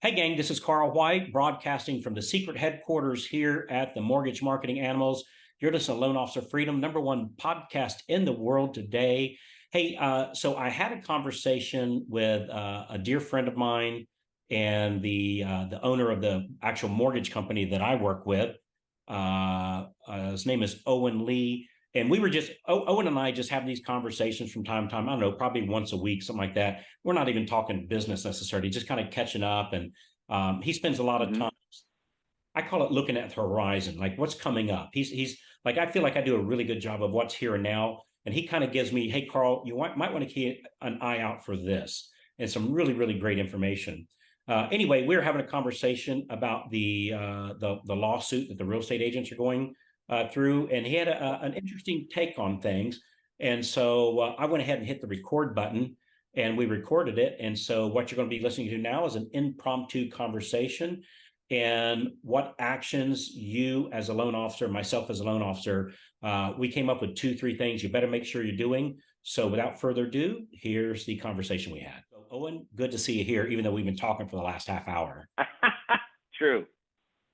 Hey, gang, this is Carl White, broadcasting from the secret headquarters here at the Mortgage Marketing Animals. You're listening to Loan Officer Freedom, number one podcast in the world today. Hey, so I had a conversation with a dear friend of mine and the owner of the actual mortgage company that I work with. His name is Owen Lee. And we were just, Owen and I just have these conversations from time to time. I don't know, probably once a week, something like that. We're not even talking business necessarily, just kind of catching up. And he spends a lot of hmm time. I call it looking at the horizon, like what's coming up. He's like, I feel like I do a really good job of what's here and now. And he kind of gives me, hey, Carl, might want to keep an eye out for this and some really, really great information. Anyway, we were having a conversation about the lawsuit that the real estate agents are going through, and he had an interesting take on things. And so I went ahead and hit the record button, and we recorded it. And so what you're going to be listening to now is an impromptu conversation and what actions you as a loan officer, myself as a loan officer, we came up with two, three things you better make sure you're doing. So without further ado, here's the conversation we had. So, Owen, good to see you here, even though we've been talking for the last half hour. True,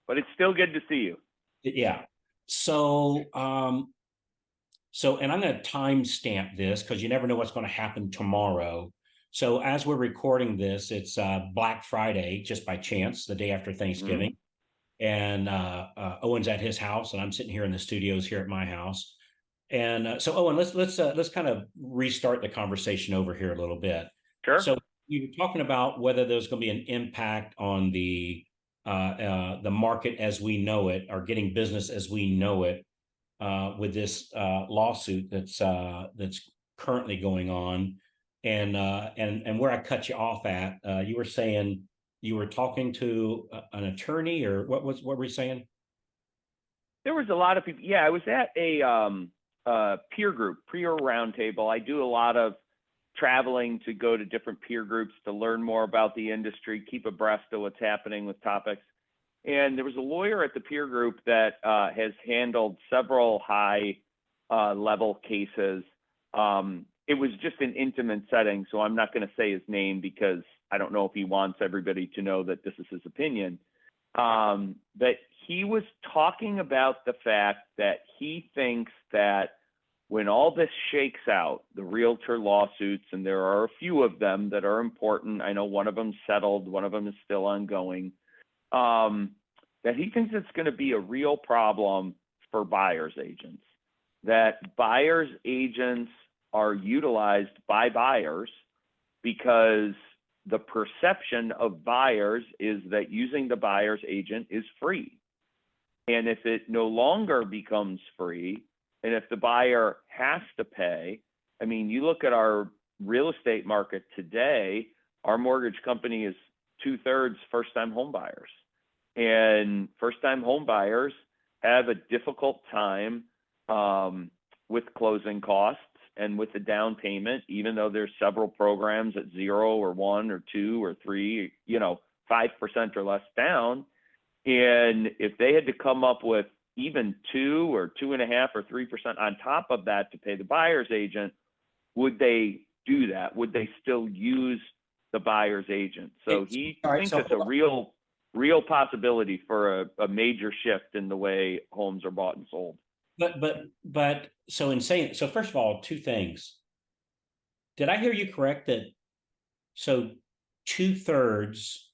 but it's still good to see you. Yeah. So, and I'm going to timestamp this because you never know what's going to happen tomorrow. So as we're recording this, it's Black Friday, just by chance, the day after hmm Thanksgiving. And Owen's at his house, and I'm sitting here in the studios here at my house. And so, Owen, let's kind of restart the conversation over here a little bit. Sure. So you were talking about whether there's going to be an impact on the market as we know it, or getting business as we know it, with this lawsuit that's currently going on. And where I cut you off at, you were saying you were talking to an attorney, or what were you saying? There was a lot of people. Yeah, I was at a peer group, peer roundtable. I do a lot of traveling to go to different peer groups to learn more about the industry, keep abreast of what's happening with topics. And there was a lawyer at the peer group that has handled several high level cases. It was just an intimate setting, so I'm not going to say his name because I don't know if he wants everybody to know that this is his opinion. But he was talking about the fact that he thinks that when all this shakes out, the realtor lawsuits, and there are a few of them that are important. I know one of them settled, one of them is still ongoing. That he thinks it's going to be a real problem for buyer's agents. That buyer's agents are utilized by buyers because the perception of buyers is that using the buyer's agent is free. And if it no longer becomes free, and if the buyer has to pay, I mean, you look at our real estate market today, our mortgage company is 2/3 first-time home buyers. And first-time home buyers have a difficult time with closing costs and with the down payment, even though there's several programs at 0 or 1 or 2 or 3, 5% or less down. And if they had to come up with even 2 or 2.5 or 3% on top of that to pay the buyer's agent, would they do that? Would they still use the buyer's agent? So he All right. thinks So it's a real possibility for a major shift in the way homes are bought and sold. but so in saying so, first of all, two things. Did I hear you correct that so two thirds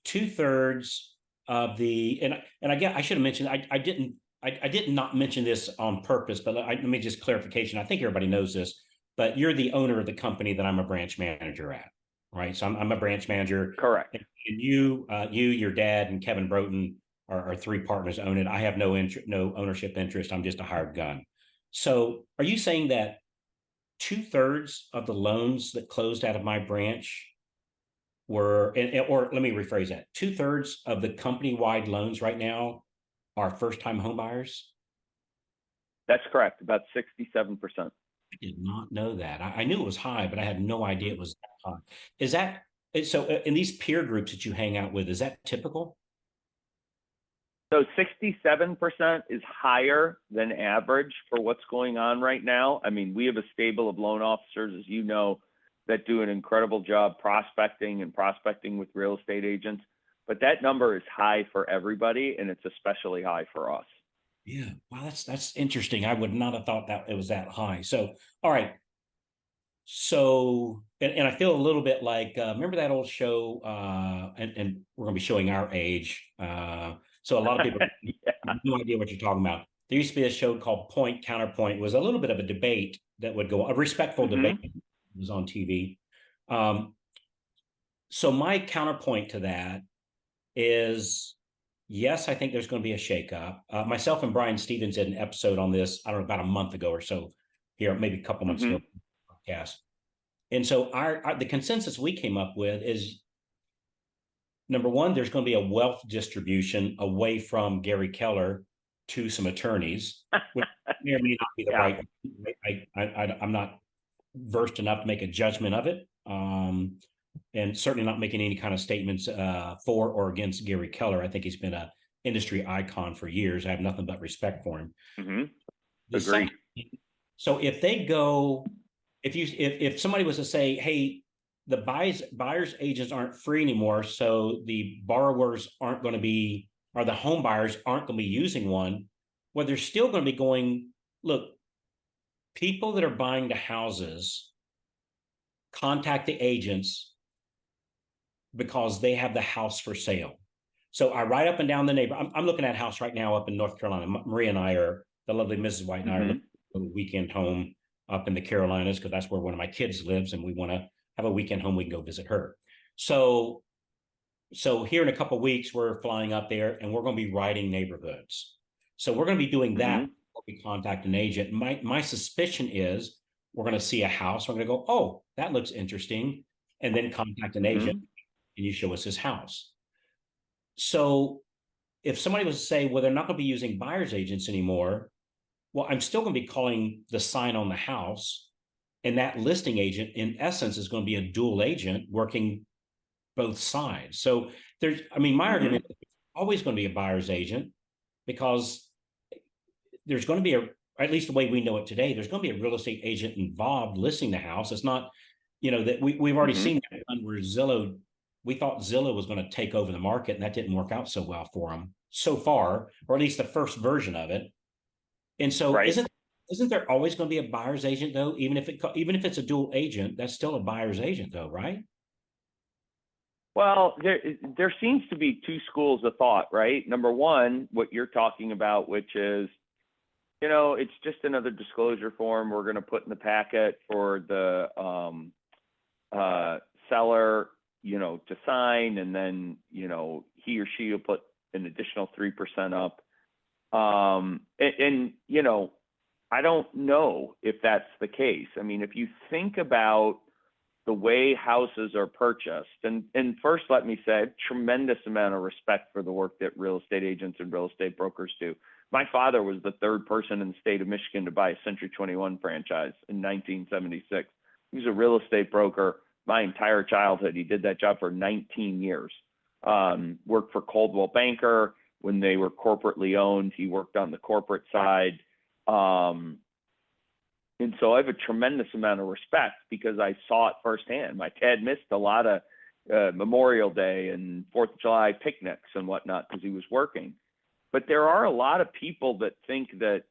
two thirds of the and I get I should have mentioned I did not mention this on purpose, but let me just clarification. I think everybody knows this, but you're the owner of the company that I'm a branch manager at, right? So I'm a branch manager, Correct. and you, your dad, and Kevin Broughton are three partners own it. I have no ownership interest. I'm just a hired gun. So, are you saying that two-thirds of the loans that closed out of my branch were, or let me rephrase that, two-thirds of the company-wide loans right now are first-time home buyers? That's correct. About 67%. I did not know that. I knew it was high, but I had no idea it was that high. Is that so? In these peer groups that you hang out with, is that typical? So 67% is higher than average for what's going on right now. I mean, we have a stable of loan officers, as you know, that do an incredible job prospecting with real estate agents, but that number is high for everybody, and it's especially high for us. Yeah. Wow, that's interesting. I would not have thought that it was that high. So, all right. So, and I feel a little bit like remember that old show, and we're gonna be showing our age. So a lot of people Yeah. have no idea what you're talking about. There used to be a show called Point Counterpoint. It was a little bit of a debate that would go, a respectful debate. Mm-hmm. It was on TV. Um, so my counterpoint to that is yes, I think there's going to be a shakeup. Myself and Brian Stevens did an episode on this, I don't know, about a month ago or so here, maybe a couple months ago, Mm-hmm. podcast. And so the consensus we came up with is number one, there's going to be a wealth distribution away from Gary Keller to some attorneys, which may or may not be the Yeah. right. I'm not versed enough to make a judgment of it, and certainly not making any kind of statements for or against Gary Keller. I think he's been a industry icon for years. I have nothing but respect for him. Mm-hmm. The Agree. second, so if they go, if somebody was to say, hey, the buyers agents aren't free anymore, so the borrowers aren't going to be, or the home buyers aren't going to be using one, well, they're still going to be going, look, people that are buying the houses contact the agents because they have the house for sale. So I ride up and down the neighborhood. I'm looking at a house right now up in North Carolina. Maria and I are, the lovely Mrs. White and I are Mm-hmm. looking for a weekend home up in the Carolinas because that's where one of my kids lives, and we want to have a weekend home. We can go visit her. So, so here in a couple of weeks, we're flying up there, and we're going to be riding neighborhoods. So we're going to be doing that Mm-hmm. before we contact an agent. My suspicion is we're going to see a house. We're going to go, oh, that looks interesting, and then contact an agent, Mm-hmm. and you show us his house. So if somebody was to say, well, they're not going to be using buyer's agents anymore, well, I'm still going to be calling the sign on the house. And that listing agent, in essence, is going to be a dual agent working both sides. So there's, I mean, my Mm-hmm. argument is always going to be a buyer's agent because there's going to be a, at least the way we know it today, there's going to be a real estate agent involved listing the house. It's not, that we've already Mm-hmm. seen that where Zillow, we thought Zillow was going to take over the market, and that didn't work out so well for them so far, or at least the first version of it. And so Right. isn't there always going to be a buyer's agent though? Even if it's a dual agent, that's still a buyer's agent though, right? Well, there seems to be two schools of thought, right? Number one, what you're talking about, which is, it's just another disclosure form we're going to put in the packet for the seller, to sign, and then, he or she will put an additional 3% up. I don't know if that's the case. I mean, if you think about the way houses are purchased, and first let me say, tremendous amount of respect for the work that real estate agents and real estate brokers do. My father was the third person in the state of Michigan to buy a Century 21 franchise in 1976. He was a real estate broker my entire childhood. He did that job for 19 years. Worked for Coldwell Banker when they were corporately owned. He worked on the corporate side. And so I have a tremendous amount of respect because I saw it firsthand. My dad missed a lot of Memorial Day and 4th of July picnics and whatnot because he was working. But there are a lot of people that think that,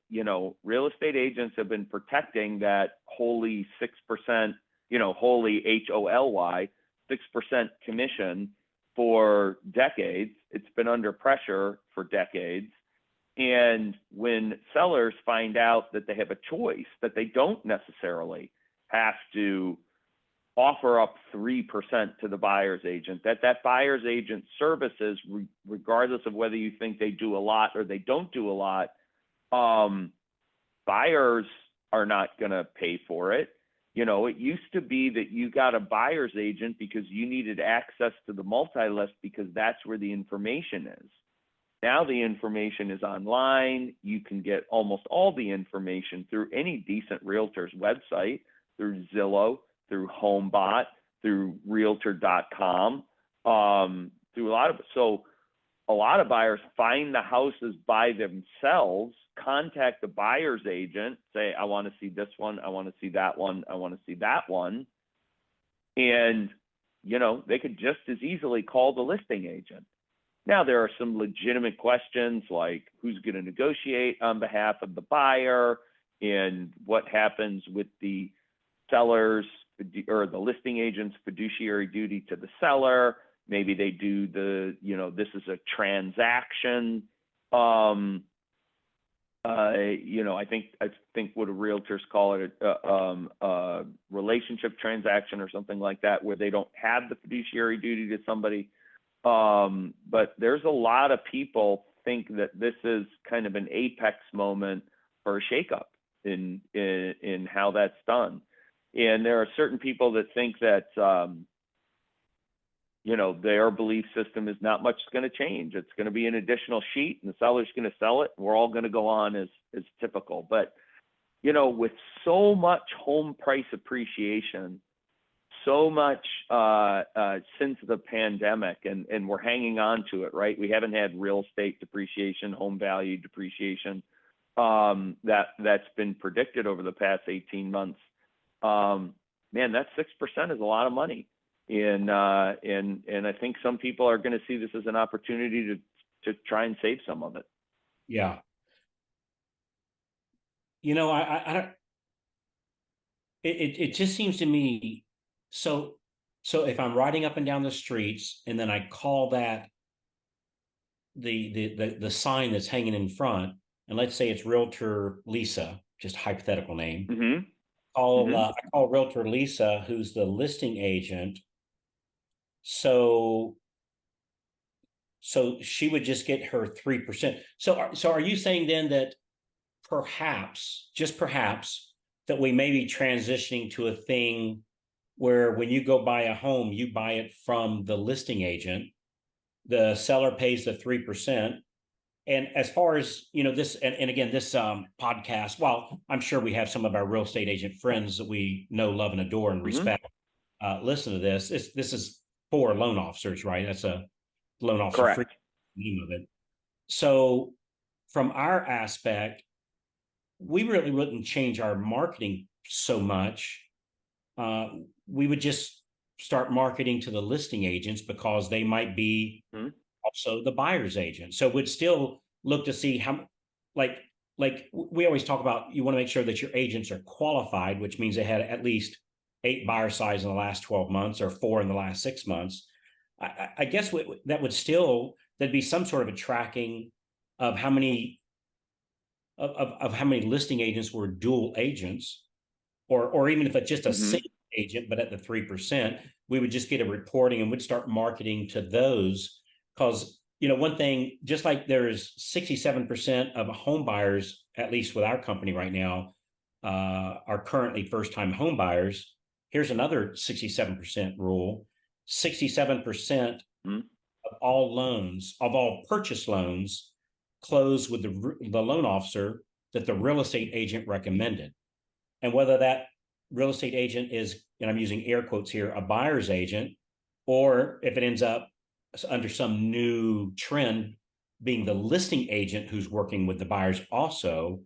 real estate agents have been protecting that holy 6%, holy HOLY, 6% commission for decades. It's been under pressure for decades. And when sellers find out that they have a choice, that they don't necessarily have to offer up 3% to the buyer's agent, that buyer's agent services, regardless of whether you think they do a lot or they don't do a lot, buyers are not going to pay for it. It used to be that you got a buyer's agent because you needed access to the multi-list because that's where the information is. Now the information is online. You can get almost all the information through any decent realtor's website, through Zillow, through HomeBot, through Realtor.com, through a lot of buyers find the houses by themselves, contact the buyer's agent, say, I want to see this one, I want to see that one, I want to see that one. And, they could just as easily call the listing agent. Now, there are some legitimate questions like who's going to negotiate on behalf of the buyer and what happens with the seller's or the listing agent's fiduciary duty to the seller. Maybe they do this is a transaction. I think what realtors call it a relationship transaction or something like that, where they don't have the fiduciary duty to somebody. But there's a lot of people think that this is kind of an apex moment for a shakeup in how that's done. And there are certain people that think that their belief system is not much going to change. It's going to be an additional sheet, and the seller's going to sell it. And we're all going to go on as typical. But with so much home price appreciation, so much since the pandemic, and we're hanging on to it, right? We haven't had real estate depreciation, home value depreciation that's been predicted over the past 18 months. Man, that 6% is a lot of money. And I think some people are going to see this as an opportunity to try and save some of it. Yeah. I don't, it just seems to me, so if I'm riding up and down the streets and then I call that the sign that's hanging in front, and let's say it's Realtor Lisa, just a hypothetical name. I call Realtor Lisa, who's the listing agent. So she would just get her 3%. So are you saying then that perhaps, just perhaps, that we may be transitioning to a thing where when you go buy a home, you buy it from the listing agent, the seller pays the 3%. And as far as, this, and again, this podcast, well, I'm sure we have some of our real estate agent friends that we know, love, and adore and respect. Listen to this. This is for loan officers, right? That's a loan officer free name of it. So from our aspect, we really wouldn't change our marketing so much. We would just start marketing to the listing agents because they might be also the buyer's agent. So we'd still look to see how, like we always talk about, you want to make sure that your agents are qualified, which means they had at least 8 buyer sides in the last 12 months or 4 in the last 6 months. I guess that would still, there'd be some sort of a tracking of how many of how many listing agents were dual agents, or even if it's just a single agent, but at the 3%, we would just get a reporting and would start marketing to those. Because, one thing, just like there's 67% of home buyers, at least with our company right now, are currently first-time home buyers. Here's another 67% rule. 67% of all loans, of all purchase loans, close with the loan officer that the real estate agent recommended. And whether that real estate agent is, and I'm using air quotes here, a buyer's agent, or if it ends up under some new trend being the listing agent who's working with the buyers also,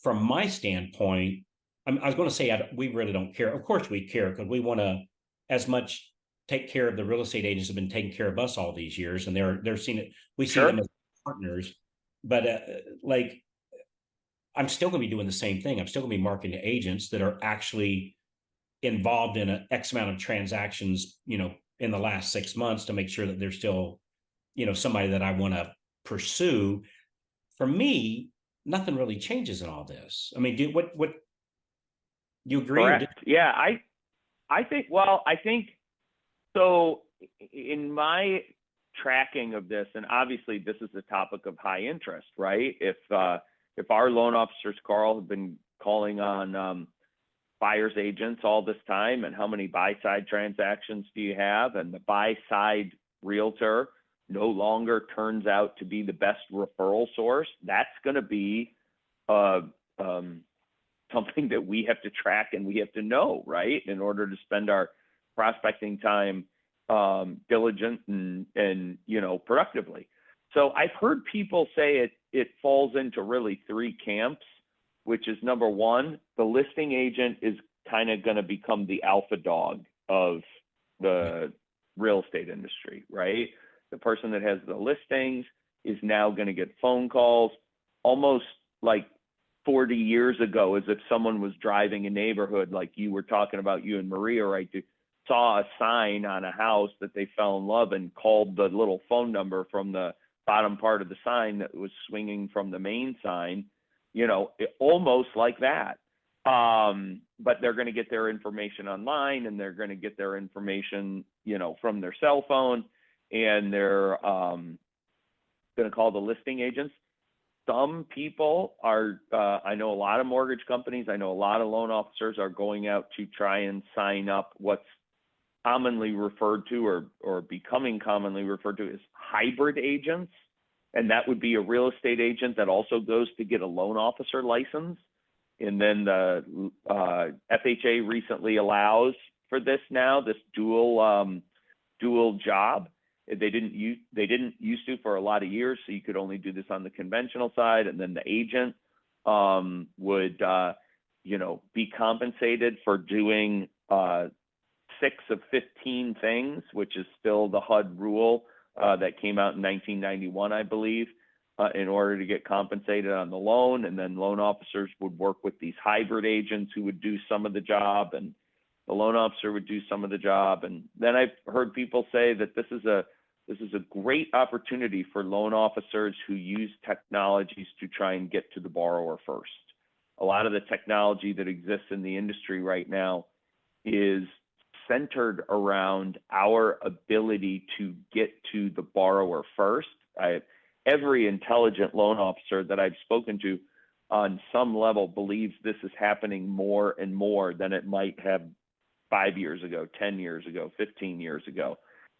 from my standpoint, I was going to say we really don't care. Of course we care, because we want to as much take care of the real estate agents have been taking care of us all these years, and they're seeing it. We see them as partners, but I'm still going to be doing the same thing. I'm still going to be marketing to agents that are actually involved in an X amount of transactions, in the last 6 months, to make sure that they're still, somebody that I want to pursue. For me, nothing really changes in all this. I mean, what you agree? Correct. Yeah, I think so. In my tracking of this, and obviously this is a topic of high interest, right? If our loan officers, Carl, have been calling on buyer's agents all this time, and how many buy-side transactions do you have? And the buy-side realtor no longer turns out to be the best referral source. That's going to be something that we have to track and we have to know, right? In order to spend our prospecting time diligent and productively. So I've heard people say it falls into really 3 camps, which is, number one, the listing agent is kind of going to become the alpha dog of the real estate industry, right? The person that has the listings is now going to get phone calls almost like 40 years ago, as if someone was driving a neighborhood like you were talking about, you and Maria, right? Saw a sign on a house that they fell in love and called the little phone number from the bottom part of the sign that was swinging from the main sign, almost like that. But they're going to get their information online, and they're going to get their information, from their cell phone, and they're going to call the listing agents. Some people are, I know a lot of mortgage companies, I know a lot of loan officers are going out to try and sign up what's commonly referred to or becoming commonly referred to as hybrid agents. And that would be a real estate agent that also goes to get a loan officer license. And then the FHA recently allows for this now, this dual job. They didn't used to for a lot of years, so you could only do this on the conventional side, and then the agent would be compensated for doing 6 of 15 things, which is still the HUD rule that came out in 1991, I believe, in order to get compensated on the loan. And then loan officers would work with these hybrid agents who would do some of the job, and the loan officer would do some of the job. And then I've heard people say that this is a great opportunity for loan officers who use technologies to try and get to the borrower first. A lot of the technology that exists in the industry right now is centered around our ability to get to the borrower first. Every intelligent loan officer that I've spoken to on some level believes this is happening more and more than it might have 5 years ago, 10 years ago, 15 years ago.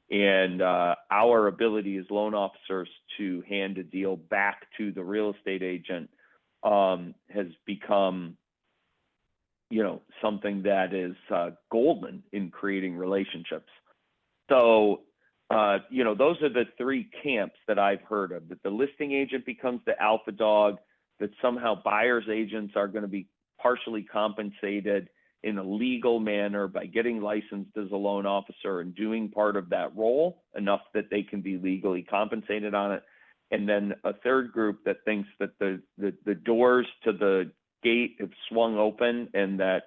And our ability as loan officers to hand a deal back to the real estate agent has become, something that is golden in creating relationships. So, those are the 3 camps that I've heard of, that the listing agent becomes the alpha dog, that somehow buyer's agents are going to be partially compensated in a legal manner by getting licensed as a loan officer and doing part of that role enough that they can be legally compensated on it. And then a third group that thinks that the doors to the gate have swung open and that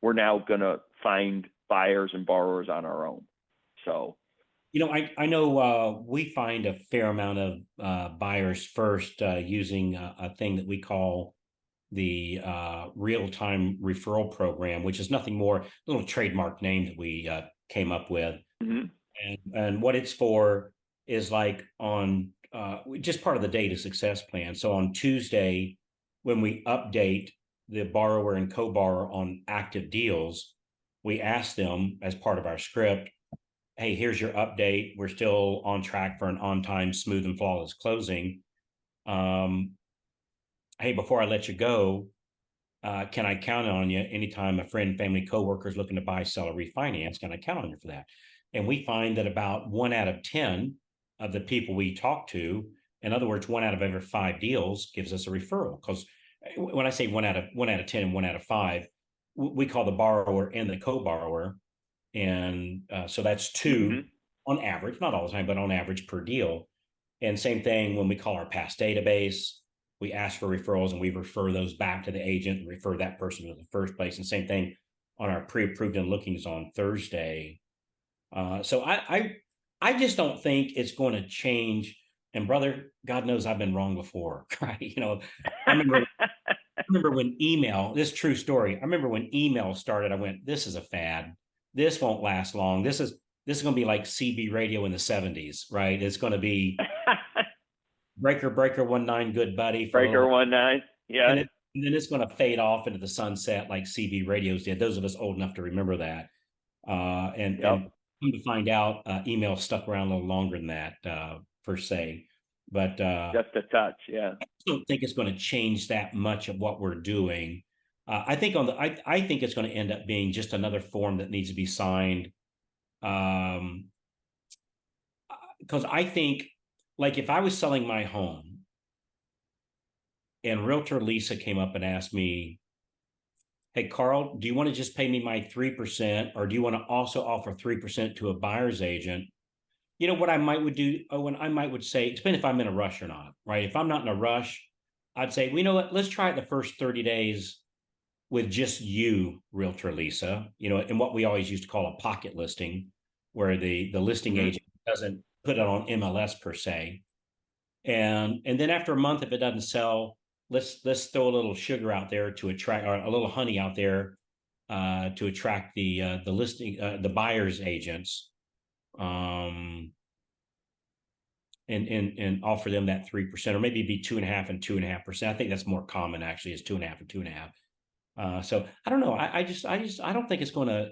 we're now going to find buyers and borrowers on our own. So, I know we find a fair amount of buyers first using a thing that we call the real-time referral program, which is nothing more, a little trademark name that we came up with. mm-hmm. And what it's for is like on just part of the data success plan. So on Tuesday, when we update the borrower and co-borrower on active deals, we ask them as part of our script, hey, here's your update. We're still on track for an on-time, smooth and flawless closing. Hey, before I let you go, can I count on you anytime a friend, family, coworker is looking to buy, sell, or refinance? Can I count on you for that? And we find that about 1 out of 10 of the people we talk to, in other words, 1 out of every 5 deals gives us a referral. Because when I say 1 out of 10 and 1 out of 5, we call the borrower and the co-borrower, and so that's 2 mm-hmm. on average, not all the time, but on average per deal. And same thing when we call our past database. We ask for referrals and we refer those back to the agent and refer that person to the first place. And same thing on our pre-approved and lookings on Thursday. So I just don't think it's going to change. And brother, God knows I've been wrong before, right? I remember when email, this true story. I remember when email started, I went, this is a fad. This won't last long. This is going to be like CB radio in the 70s, right? It's going to be breaker 19 good buddy for breaker 19, yeah, and then it's going to fade off into the sunset like CB radios did. Those of us old enough to remember that. And to find out, email stuck around a little longer than that per se, but just a touch. Yeah, I don't think it's going to change that much of what we're doing. I think I think it's going to end up being just another form that needs to be signed. Because I think, like, if I was selling my home and realtor Lisa came up and asked me, hey, Carl, do you want to just pay me my 3%, or do you want to also offer 3% to a buyer's agent? You know what I might would do, Owen, I might would say, it depends if I'm in a rush or not, right? If I'm not in a rush, I'd say, well, you know what, let's try it the first 30 days with just you, Realtor Lisa, and what we always used to call a pocket listing, where the listing Mm-hmm. agent doesn't put it on MLS per se. And then after a month, if it doesn't sell, let's throw a little sugar out there to attract, or a little honey out there to attract the listing the buyers agents, um, and offer them that 3%, or maybe be 2.5% and 2.5%. I think that's more common actually, is 2.5 and 2.5. So I don't know. I don't think it's going to.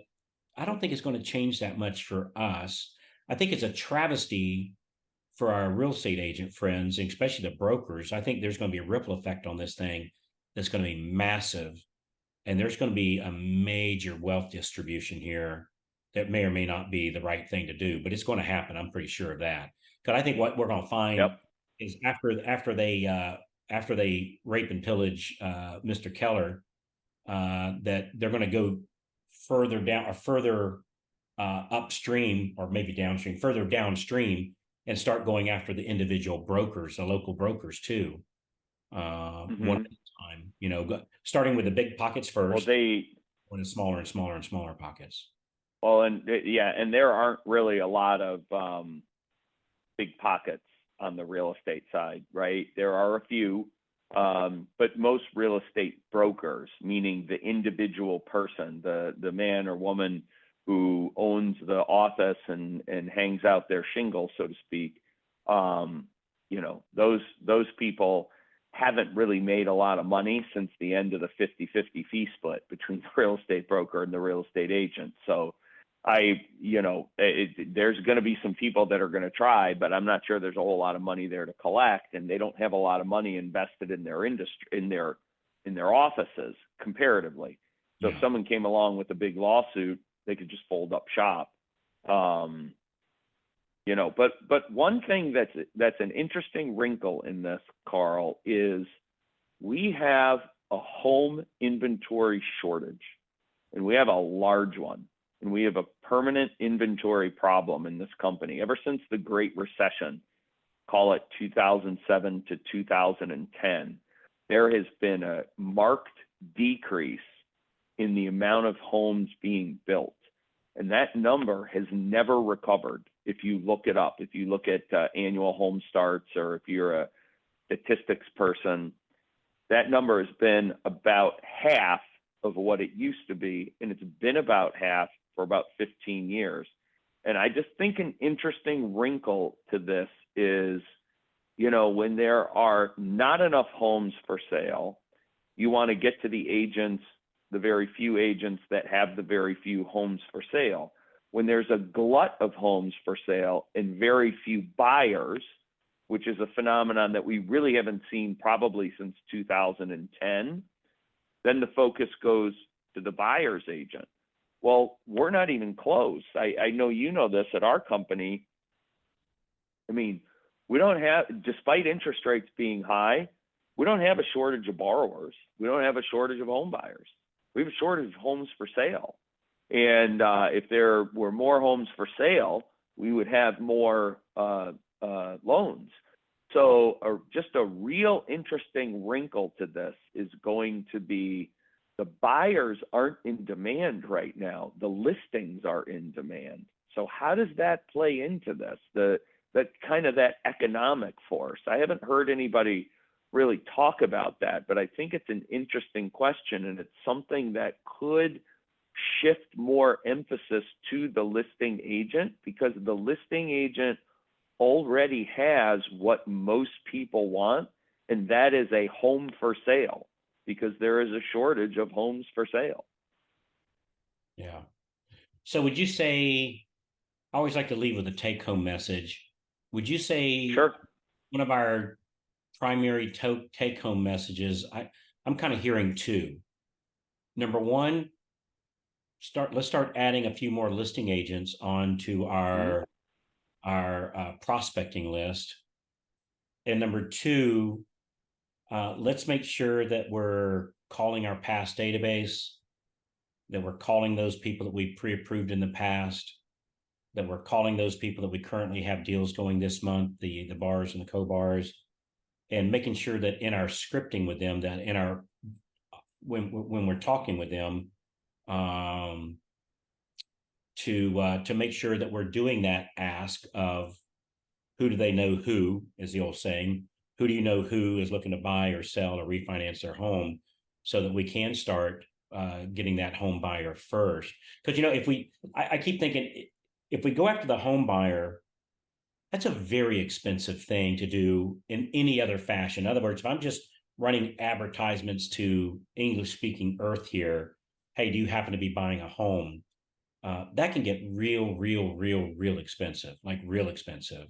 I don't think it's going to change that much for us. I think it's a travesty for our real estate agent friends, and especially the brokers. I think there's going to be a ripple effect on this thing that's going to be massive, and there's going to be a major wealth distribution here that may or may not be the right thing to do, but it's going to happen. I'm pretty sure of that. Because I think what we're going to find Yep. is after they rape and pillage Mr. Keller, that they're going to go further down, or further upstream, or maybe downstream, further downstream, and start going after the individual brokers, the local brokers too, one Mm-hmm. at a time. Starting with the big pockets Well, first, they when it's smaller and smaller and smaller pockets. well, and yeah, and there aren't really a lot of big pockets on the real estate side, right? There are a few, but most real estate brokers, meaning the individual person, the man or woman who owns the office and hangs out their shingle, so to speak, those people haven't really made a lot of money since the end of the 50-50 fee split between the real estate broker and the real estate agent. So there's going to be some people that are going to try, but I'm not sure there's a whole lot of money there to collect, and they don't have a lot of money invested in their industry, in their offices comparatively. So if Yeah. someone came along with a big lawsuit, they could just fold up shop. But one thing that's an interesting wrinkle in this, Carl, is we have a home inventory shortage, and we have a large one, and we have a permanent inventory problem in this company ever since the Great Recession, call it 2007 to 2010. There has been a marked decrease in the amount of homes being built, and that number has never recovered. If you look it up, if you look at annual home starts, or if you're a statistics person, that number has been about half of what it used to be, and it's been about half for about 15 years. And I just think an interesting wrinkle to this is, when there are not enough homes for sale, you want to get to the agents, the very few agents that have the very few homes for sale. When there's a glut of homes for sale and very few buyers, which is a phenomenon that we really haven't seen probably since 2010, then the focus goes to the buyer's agent. Well, we're not even close. I know you know this at our company. I mean, we don't have, despite interest rates being high, we don't have a shortage of borrowers. We don't have a shortage of home buyers. We have a shortage of homes for sale. And if there were more homes for sale, we would have more loans. So just a real interesting wrinkle to this is going to be the buyers aren't in demand right now. The listings are in demand. So how does that play into this? That economic force. I haven't heard anybody really talk about that, but I think it's an interesting question, and it's something that could shift more emphasis to the listing agent, because the listing agent already has what most people want, and that is a home for sale, because there is a shortage of homes for sale. Yeah. So would you say, I always like to leave with a take home message. Would you say Sure. one of our primary take home messages, I'm kind of hearing two. Number one, let's start adding a few more listing agents onto Mm-hmm. our prospecting list. And number two, let's make sure that we're calling our past database that we're calling those people that we pre-approved in the past, that we're calling those people that we currently have deals going this month, the bars and the co-bars, and making sure that in our scripting with them, that in our when we're talking with them, to make sure that we're doing that ask of who do they know who, is the old saying, who do you know who is looking to buy or sell or refinance their home, so that we can start getting that home buyer first. Because, if I keep thinking, if we go after the home buyer, that's a very expensive thing to do in any other fashion. In other words, if I'm just running advertisements to English speaking earth here, hey, do you happen to be buying a home? That can get real expensive, like real expensive.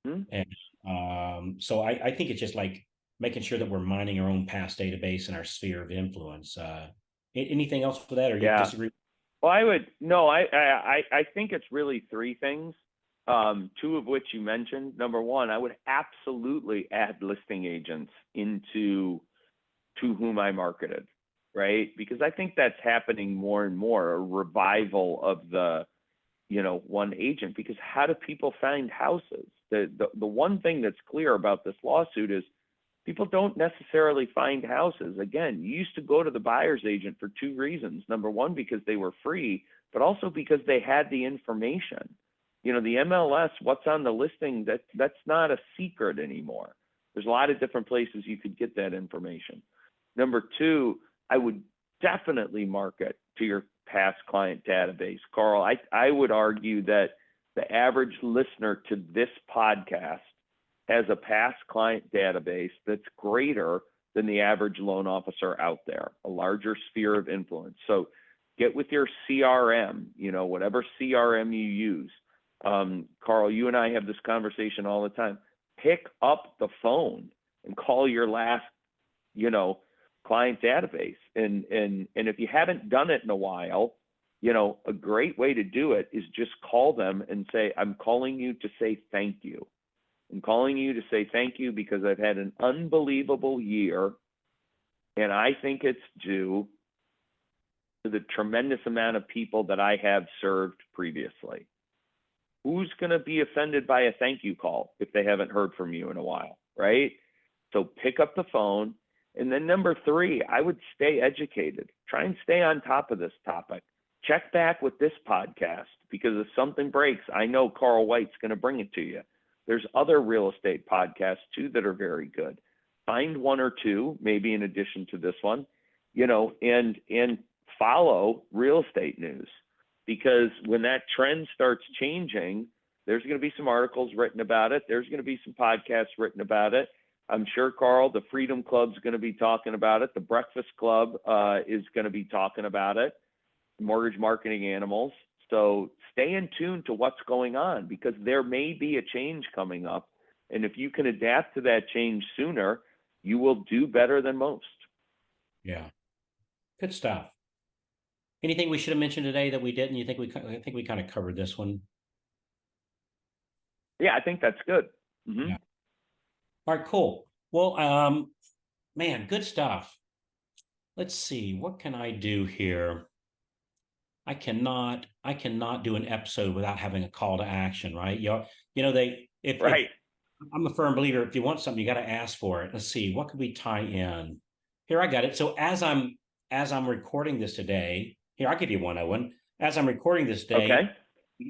Hmm? And so I think it's just like making sure that we're mining our own past database and our sphere of influence. Anything else for that, or you Yeah. disagree? Well, I think it's really three things. Two of which you mentioned. Number one, I would absolutely add listing agents into to whom I marketed, right? Because I think that's happening more and more, a revival of the, one agent. Because how do people find houses? The one thing that's clear about this lawsuit is people don't necessarily find houses. Again, you used to go to the buyer's agent for two reasons. Number one, because they were free, but also because they had the information. The MLS, what's on the listing, that's not a secret anymore. There's a lot of different places you could get that information. Number two, I would definitely market to your past client database. Carl, I would argue that the average listener to this podcast has a past client database that's greater than the average loan officer out there, a larger sphere of influence. So get with your CRM, whatever CRM you use. Carl, you and I have this conversation all the time. Pick up the phone and call your last, client database. And if you haven't done it in a while, a great way to do it is just call them and say, I'm calling you to say thank you. I'm calling you to say thank you because I've had an unbelievable year, and I think it's due to the tremendous amount of people that I have served previously. Who's going to be offended by a thank you call if they haven't heard from you in a while, right? So pick up the phone. And then number three, I would stay educated. Try and stay on top of this topic. Check back with this podcast, because if something breaks, I know Carl White's going to bring it to you. There's other real estate podcasts too that are very good. Find one or two, maybe in addition to this one, and follow real estate news. Because when that trend starts changing, there's going to be some articles written about it. There's going to be some podcasts written about it. I'm sure, Carl, the Freedom Club's going to be talking about it. The Breakfast Club is going to be talking about it. Mortgage Marketing Animals. So stay in tune to what's going on, because there may be a change coming up. And if you can adapt to that change sooner, you will do better than most. Yeah, good stuff. Anything we should have mentioned today that we didn't? I think we kind of covered this one. Yeah, I think that's good. Mm-hmm. Yeah. All right, cool. Well, man, good stuff. Let's see, what can I do here? I cannot do an episode without having a call to action, right? If Right. I'm a firm believer, if you want something, you got to ask for it. Let's see, what could we tie in? Here, I got it. So as I'm recording this today, here, I'll give you one, Owen. As I'm recording this day, Okay.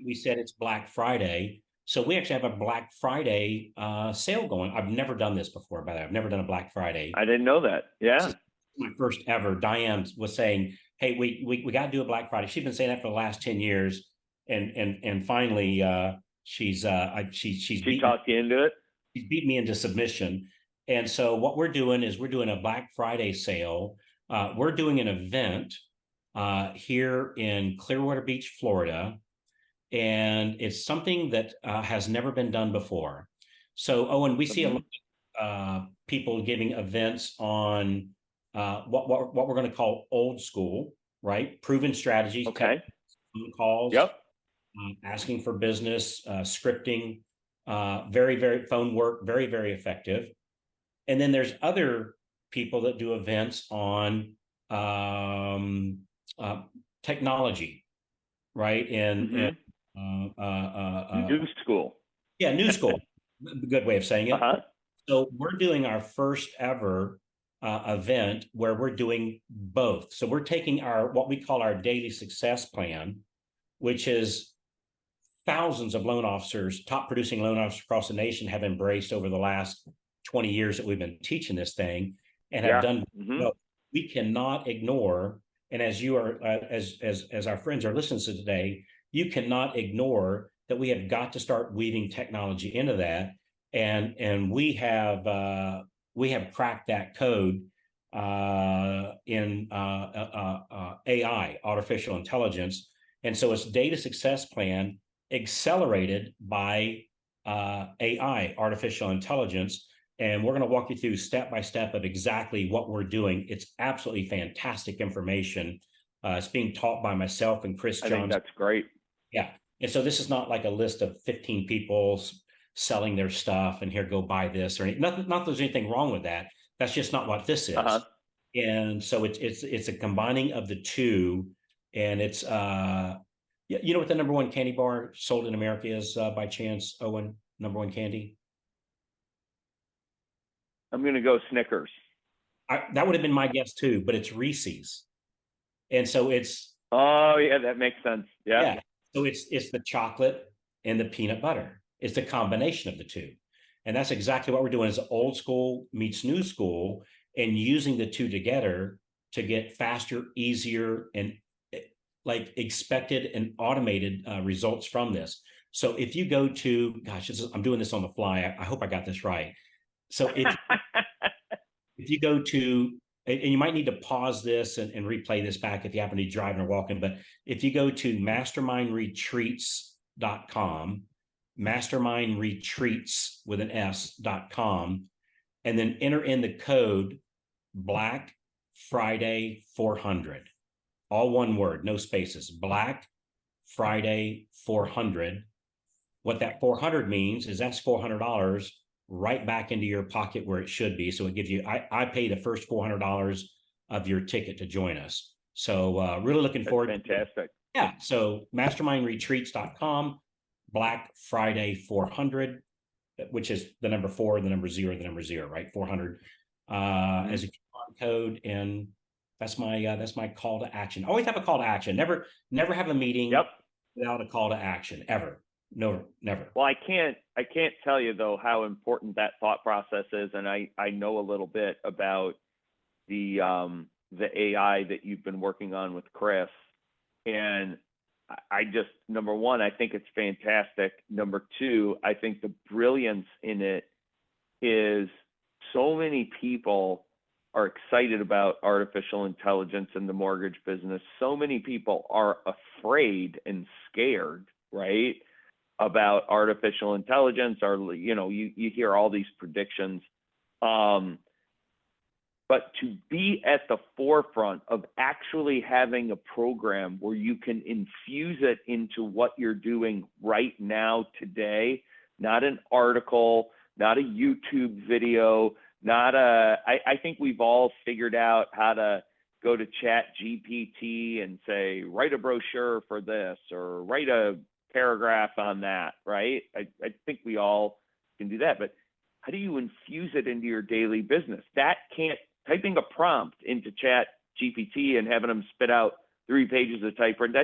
we said it's Black Friday. So we actually have a Black Friday sale going. I've never done this before, by the way. I've never done a Black Friday. I didn't know that. This Yeah. is my first ever. Diane was saying, hey, we got to do a Black Friday. She's been saying that for the last 10 years. And finally, she's She talked you into it? she's beat me into submission. And so what we're doing is we're doing a Black Friday sale. We're doing an event here in Clearwater Beach, Florida. And it's something that has never been done before. So, Owen, we see a lot of people giving events on what we're going to call old school, right? Proven strategies, Okay. calls, Yep. asking for business, scripting, very phone work, very effective. And then there's other people that do events on technology, right? And Mm-hmm. uh, New school. yeah, new school, a good way of saying it. Uh-huh. So we're doing our first ever event where we're doing both. So we're taking our what we call our daily success plan, which is thousands of loan officers, top producing loan officers across the nation have embraced over the last 20 years that we've been teaching this thing and have Yeah. done Mm-hmm. well. We cannot ignore, and as you are, as our friends are listening to today, you cannot ignore that we have got to start weaving technology into that, and we have cracked that code in AI, artificial intelligence, and so it's data success plan accelerated by AI, artificial intelligence. And we're going to walk you through step by step of exactly what we're doing. It's absolutely fantastic information. It's being taught by myself and Chris I think Johns. that's great. Yeah. And so this is not like a list of 15 people selling their stuff and here, go buy this or anything. Not there's anything wrong with that. That's just not what this Uh-huh. is. And so it's a combining of the two. And it's you know what the number one candy bar sold in America is by chance, Owen? Number one candy? I'm gonna go Snickers. That would have been my guess too, but it's Reese's. And so it's Oh yeah, that makes sense. Yeah. yeah. So it's the chocolate and the peanut butter. It's the combination of the two. And that's exactly what we're doing is old school meets new school and using the two together to get faster, easier, and like expected and automated results from this. So if you go to, gosh, I'm doing this on the fly. I hope I got this right. So if you go to, and you might need to pause this and replay this back if you happen to be driving or walking, but if you go to mastermindretreats.com, mastermindretreats with an S.com, and then enter in the code Black Friday 400, all one word, no spaces, Black Friday 400. What that 400 means is that's $400 right back into your pocket where it should be. So it gives you, I pay the first $400 of your ticket to join us. So really looking That's forward. fantastic. Yeah. So mastermindretreats.com, Black Friday 400, which is the number 4, the number 0, the number 0, right? 400 Mm-hmm. as a coupon code. And that's my call to action. Always have a call to action. Never have a meeting Yep. without a call to action ever. No, never. Well, I can't tell you though how important that thought process is, and I know a little bit about the AI that you've been working on with Chris, and I just, number one, I think it's fantastic. Number two, I think the brilliance in it is so many people are excited about artificial intelligence in the mortgage business. So many people are afraid and scared, right, about artificial intelligence, or you hear all these predictions. But to be at the forefront of actually having a program where you can infuse it into what you're doing right now today, not an article, not a YouTube video, I think we've all figured out how to go to Chat GPT and say, write a brochure for this or write a paragraph on that, right? I think we all can do that, but how do you infuse it into your daily business? That can't, typing a prompt into Chat GPT and having them spit out 3 pages of typewritten,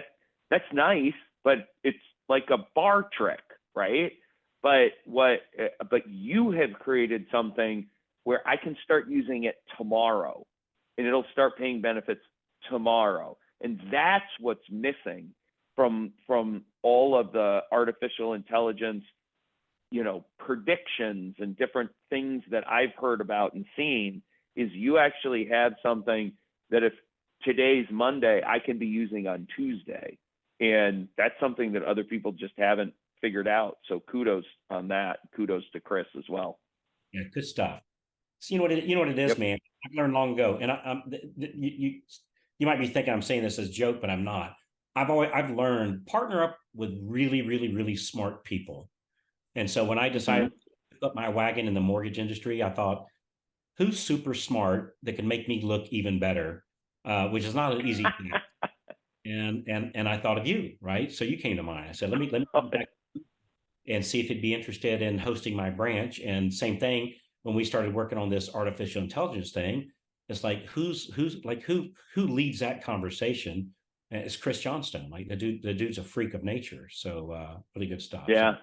that's nice, but it's like a bar trick, right? But you have created something where I can start using it tomorrow and it'll start paying benefits tomorrow. And that's what's missing from all of the artificial intelligence, predictions and different things that I've heard about and seen, is you actually have something that if today's Monday, I can be using on Tuesday. And that's something that other people just haven't figured out. So kudos on that. Kudos to Chris as well. Yeah, good stuff. So you know what it is, Yep. man. I learned long ago, and you might be thinking I'm saying this as a joke, but I'm not. I've learned partner up with really, really, really smart people. And so when I decided Mm-hmm. to put my wagon in the mortgage industry, I thought, who's super smart that can make me look even better, which is not an easy thing. and I thought of you, right? So you came to mind. I said, let me contact and see if he'd be interested in hosting my branch. And same thing when we started working on this artificial intelligence thing. It's like who leads that conversation? And it's Chris Johnstone. Like the dude's a freak of nature. So really good stuff. So Yeah.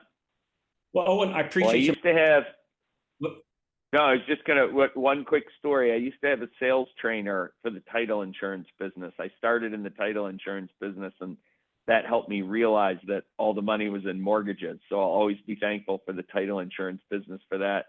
well, Owen, I Well, I appreciate you. used to have, Look, no, I was just gonna, one quick story. I used to have a sales trainer for the title insurance business. I started in the title insurance business, and that helped me realize that all the money was in mortgages. So I'll always be thankful for the title insurance business for that.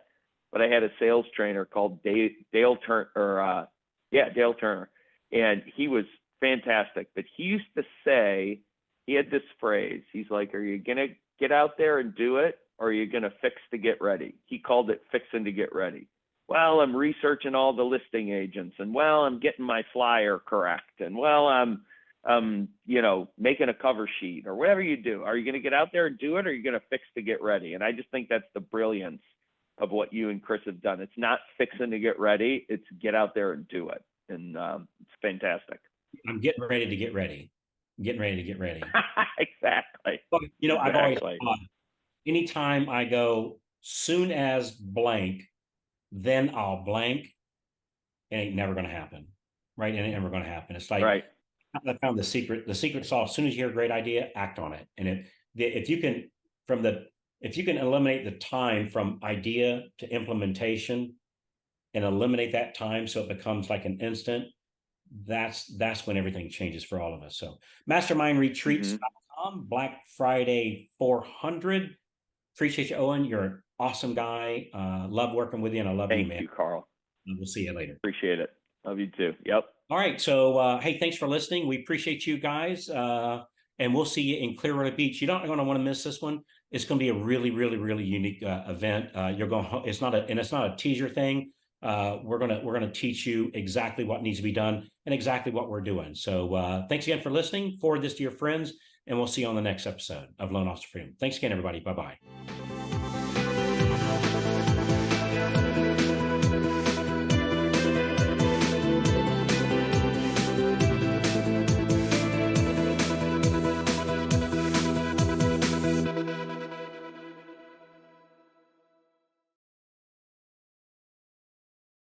But I had a sales trainer called Dale Turner, Dale Turner, and he was fantastic. But he used to say, he had this phrase. He's like, "Are you gonna get out there and do it, or are you gonna fix to get ready?" He called it fixing to get ready. Well, I'm researching all the listing agents, and well, I'm getting my flyer correct, and well, I'm making a cover sheet or whatever you do. Are you going to get out there and do it, or are you going to fix to get ready? And I just think that's the brilliance of what you and Chris have done. It's not fixing to get ready; it's get out there and do it, and it's fantastic. I'm getting ready to get ready. I'm getting ready to get ready. Exactly, But, I've always exactly. thought anytime I go soon as blank, then I'll blank. It ain't never going to happen, right? It ain't never going to happen. It's like Right. I found the secret. The secret sauce. As soon as you hear a great idea, act on it. And if you can from the if you can eliminate the time from idea to implementation and eliminate that time so it becomes like an instant, that's when everything changes for all of us. So Hmm. mastermindretreats.com, Black Friday 400. Appreciate you, Owen. You're an awesome guy. Love working with you, and I love you, Thank man. you, Carl. We'll see you later. Appreciate it. Love you too. Yep. All right. So, hey, thanks for listening. We appreciate you guys. And we'll see you in Clearwater Beach. You're not going to want to miss this one. It's going to be a really, really, really unique event. You're going. It's not a teaser thing. We're gonna teach you exactly what needs to be done and exactly what we're doing. So, thanks again for listening. Forward this to your friends, and we'll see you on the next episode of Loan Officer Freedom. Thanks again, everybody. Bye bye.